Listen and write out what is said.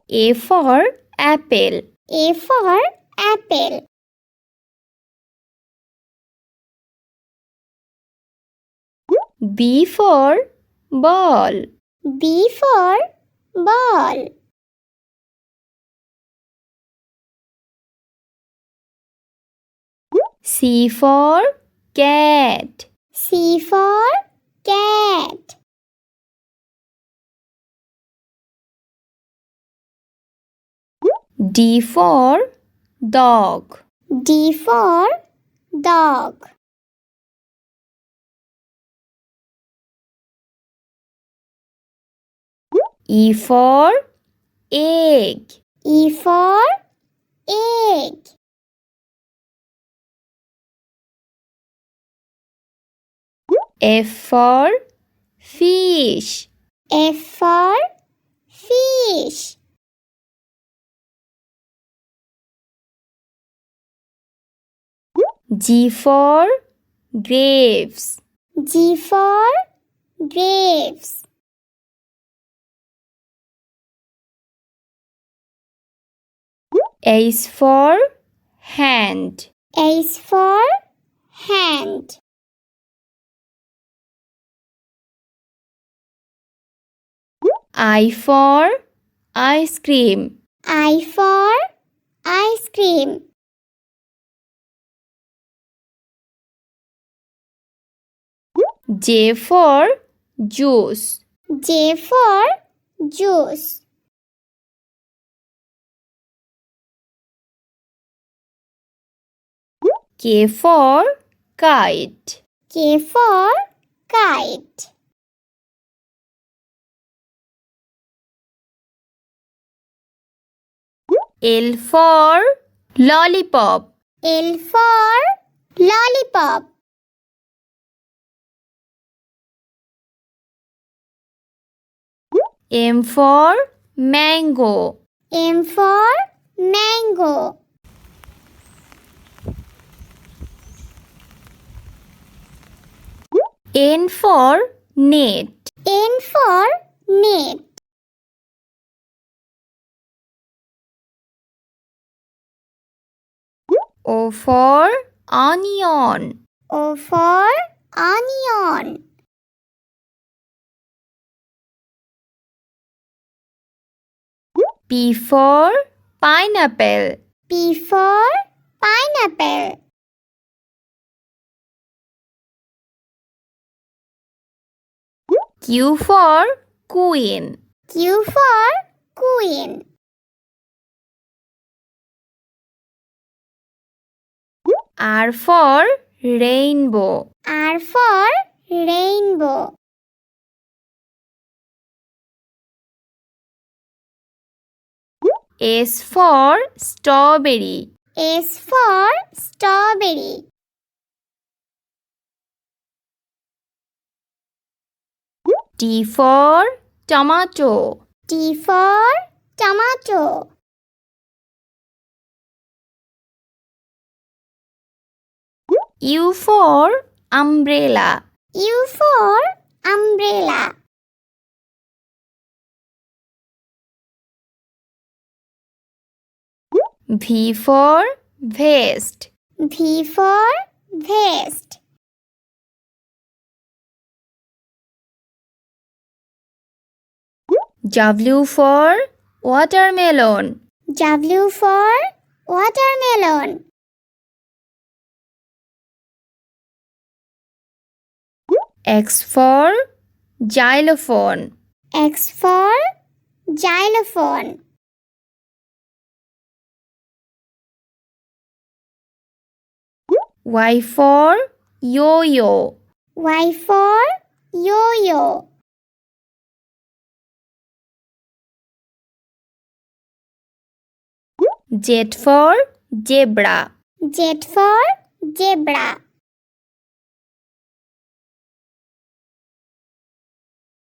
A for apple. A for apple. B for ball. B for ball. C for cat. C for cat. D for dog. D for dog. E for egg. E for egg. F for fish. F for fish. G for grapes. G for grapes. H for hand. H for hand. I for ice cream. I for ice cream. J for juice. J for juice. K for kite. K for kite. L for lollipop. L for lollipop. M for mango. M for mango. N for net. N for net. O for onion. O for onion. P for pineapple. P for pineapple. Q for queen. Q for queen. R for rainbow. R for rainbow. S for strawberry. S for strawberry. T for tomato. T for tomato. U for umbrella. U for umbrella. V for vest. V for vest. W for watermelon. W for watermelon. X for xylophone. X for xylophone. Y for yo-yo. Y for yo-yo. Z for zebra. Z for zebra.